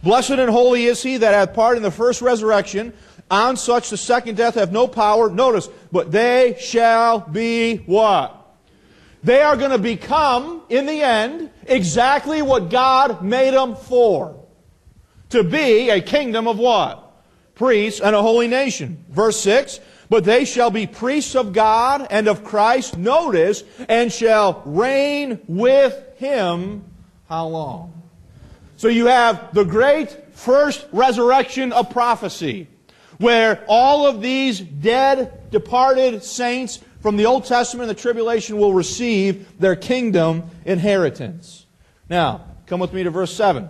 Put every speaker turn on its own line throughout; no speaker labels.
Blessed and holy is he that hath part in the first resurrection. On such the second death hath no power. Notice, but they shall be what? They are going to become, in the end, exactly what God made them for. To be a kingdom of what? Priests and a holy nation. Verse 6, but they shall be priests of God and of Christ, notice, and shall reign with Him. How long? So you have the great first resurrection of prophecy, where all of these dead, departed saints from the Old Testament and the tribulation will receive their kingdom inheritance. Now, come with me to verse 7.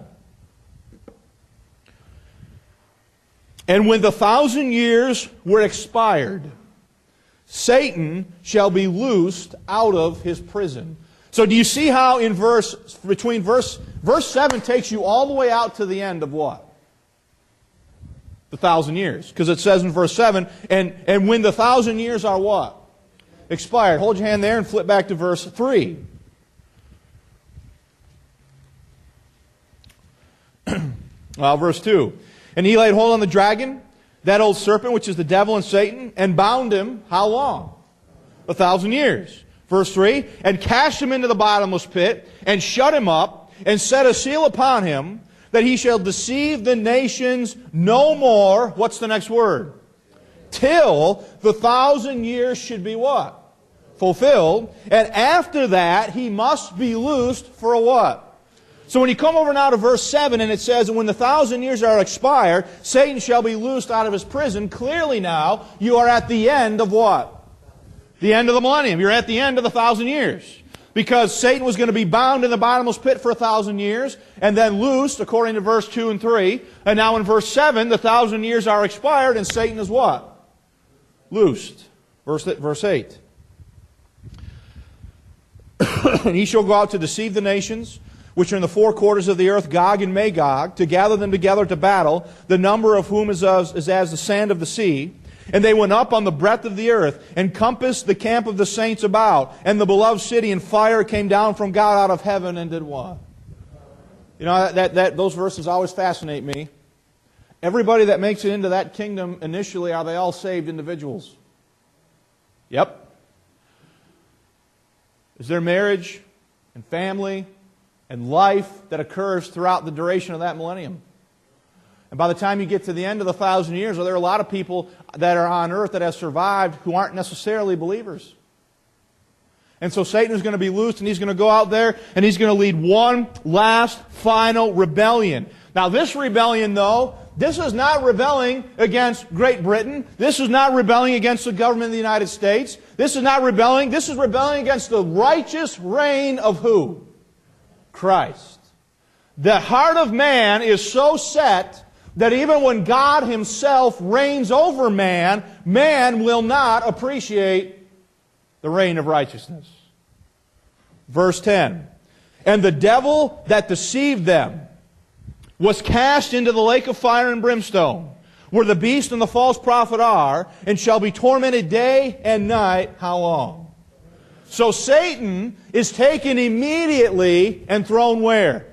And when the 1,000 years were expired, Satan shall be loosed out of his prison. So do you see how in verse 7 takes you all the way out to the end of what? The 1,000 years. Because it says in verse 7, and when the 1,000 years are what? Expired. Hold your hand there and flip back to verse 3. Verse 2. And he laid hold on the dragon, that old serpent, which is the devil and Satan, and bound him, how long? 1,000 years. Verse 3. And cast him into the bottomless pit, and shut him up, and set a seal upon him, that he shall deceive the nations no more. What's the next word? Till the 1,000 years should be what? Fulfilled. And after that, he must be loosed for a what? So when you come over now to verse 7, and it says, and when the 1,000 years are expired, Satan shall be loosed out of his prison. Clearly now, you are at the end of what? The end of the millennium. You're at the end of the 1,000 years. Because Satan was going to be bound in the bottomless pit for 1,000 years, and then loosed, according to verse 2 and 3. And now in verse 7, the 1,000 years are expired, and Satan is what? Loosed. Verse 8. And he shall go out to deceive the nations, which are in the four quarters of the earth, Gog and Magog, to gather them together to battle, the number of whom is as the sand of the sea. And they went up on the breadth of the earth, and compassed the camp of the saints about, and the beloved city, and fire came down from God out of heaven, and did what? You know, those verses always fascinate me. Everybody that makes it into that kingdom initially, are they all saved individuals? Yep. Is there marriage and family and life that occurs throughout the duration of that millennium? And by the time you get to the end of the 1,000 years, there are a lot of people that are on earth that have survived who aren't necessarily believers. And so Satan is going to be loosed, and he's going to go out there, and he's going to lead one last final rebellion. Now this rebellion, though, this is not rebelling against Great Britain. This is not rebelling against the government of the United States. This is not rebelling. This is rebelling against the righteous reign of who? Christ. The heart of man is so set that even when God Himself reigns over man, man will not appreciate the reign of righteousness. Verse 10. And the devil that deceived them was cast into the lake of fire and brimstone, where the beast and the false prophet are, and shall be tormented day and night. How long? So Satan is taken immediately and thrown where?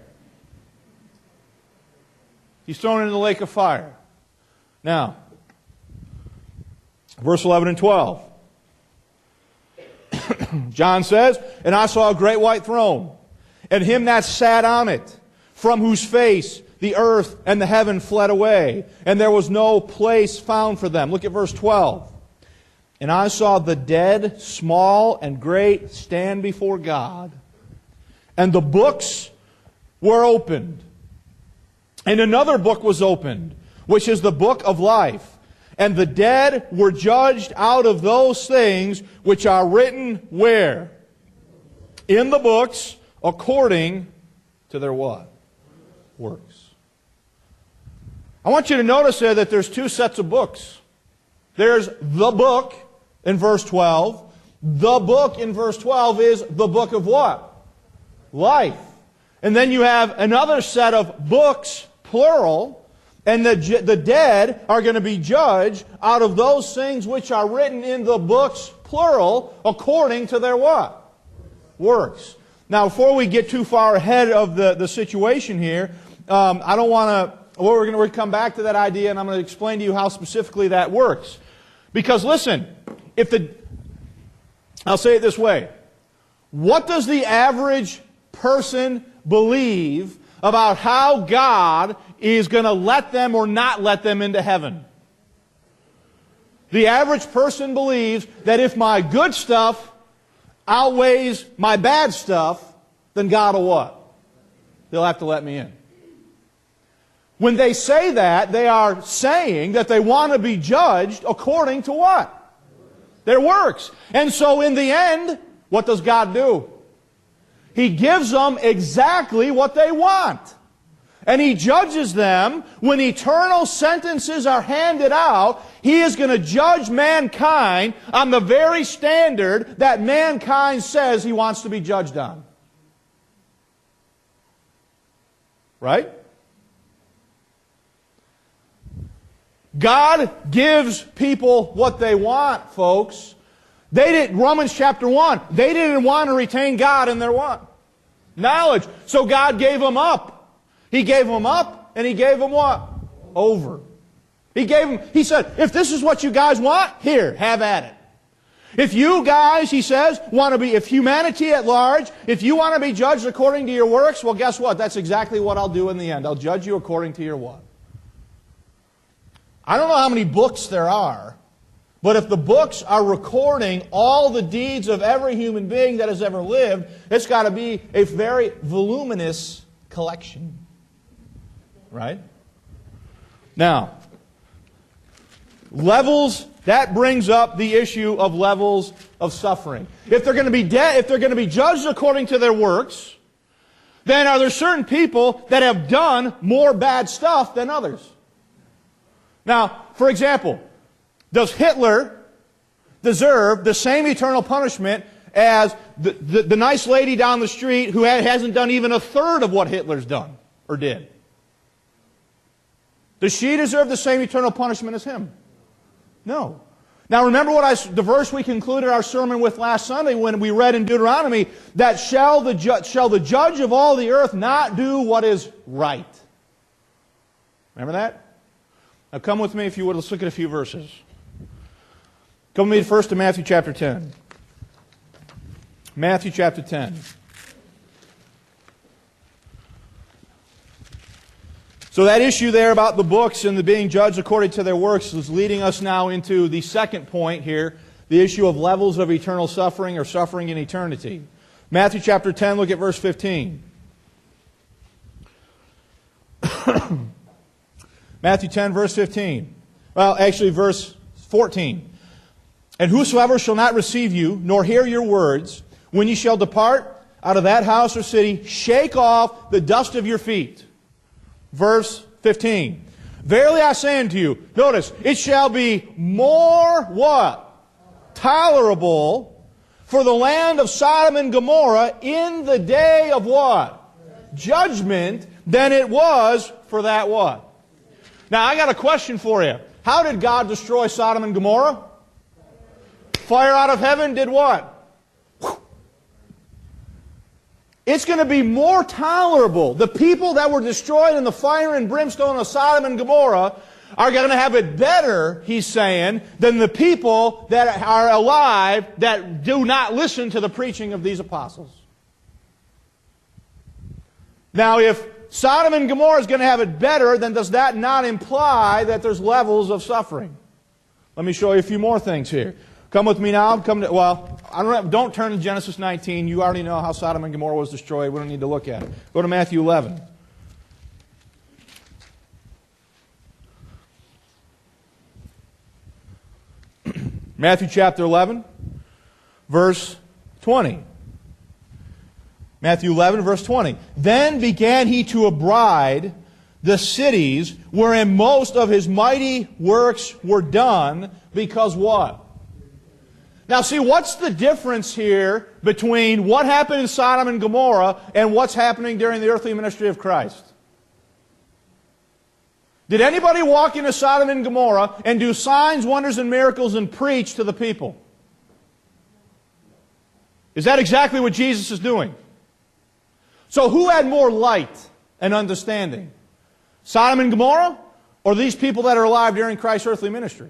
He's thrown into the lake of fire. Now, verse 11 and 12. John says, and I saw a great white throne, and him that sat on it, from whose face the earth and the heaven fled away, and there was no place found for them. Look at verse 12. And I saw the dead, small and great, stand before God, and the books were opened. And another book was opened, which is the book of life. And the dead were judged out of those things which are written where? In the books, according to their what? Works. I want you to notice there that there's two sets of books. There's the book in verse 12. The book in verse 12 is the book of what? Life. And then you have another set of books, plural, and the dead are going to be judged out of those things which are written in the books, plural, according to their what? Works. Now, before we get too far ahead of the situation here, I don't want to we're going to come back to that idea, and I'm going to explain to you how specifically that works. Because listen, I'll say it this way. What does the average person believe about how God is going to let them or not let them into heaven? The average person believes that if my good stuff outweighs my bad stuff, then God will what? He'll have to let me in. When they say that, they are saying that they want to be judged according to what? Their works. And so in the end, what does God do? He gives them exactly what they want. And He judges them. When eternal sentences are handed out, He is going to judge mankind on the very standard that mankind says He wants to be judged on. Right? God gives people what they want, folks. Romans chapter 1, they didn't want to retain God in their what? Knowledge. So God gave them up. He gave them up, and He gave them what? Over. He said, if this is what you guys want, here, have at it. If you guys, He says, if humanity at large, if you want to be judged according to your works, well, guess what? That's exactly what I'll do in the end. I'll judge you according to your what? I don't know how many books there are, but if the books are recording all the deeds of every human being that has ever lived, it's got to be a very voluminous collection. Right? Now, that brings up the issue of levels of suffering. If they're going to be judged according to their works, then are there certain people that have done more bad stuff than others? Now, for example, does Hitler deserve the same eternal punishment as the nice lady down the street who hasn't done even a third of what Hitler's done or did? Does she deserve the same eternal punishment as him? No. Now remember the verse we concluded our sermon with last Sunday when we read in Deuteronomy that shall the judge of all the earth not do what is right. Remember that? Now come with me if you would. Let's look at a few verses. Come with me first to Matthew chapter 10. Matthew chapter 10. So that issue there about the books and the being judged according to their works is leading us now into the second point here, the issue of levels of eternal suffering or suffering in eternity. Matthew chapter 10, look at verse 15. Matthew 10, verse 15. Well, actually, verse 14. And whosoever shall not receive you, nor hear your words, when ye shall depart out of that house or city, shake off the dust of your feet. Verse 15. Verily I say unto you, notice, it shall be more what? Tolerable for the land of Sodom and Gomorrah in the day of what? Judgment than it was for that what? Now I got a question for you. How did God destroy Sodom and Gomorrah? Fire out of heaven did what? It's going to be more tolerable. The people that were destroyed in the fire and brimstone of Sodom and Gomorrah are going to have it better, he's saying, than the people that are alive that do not listen to the preaching of these apostles. Now, if Sodom and Gomorrah is going to have it better, then does that not imply that there's levels of suffering? Let me show you a few more things here. Come with me now. Don't turn to Genesis 19. You already know how Sodom and Gomorrah was destroyed. We don't need to look at it. Go to Matthew 11. Matthew chapter 11, verse 20. Matthew 11, verse 20. Then began he to abide the cities wherein most of his mighty works were done, because what? Now see, what's the difference here between what happened in Sodom and Gomorrah and what's happening during the earthly ministry of Christ? Did anybody walk into Sodom and Gomorrah and do signs, wonders, and miracles and preach to the people? Is that exactly what Jesus is doing? So who had more light and understanding? Sodom and Gomorrah, or these people that are alive during Christ's earthly ministry?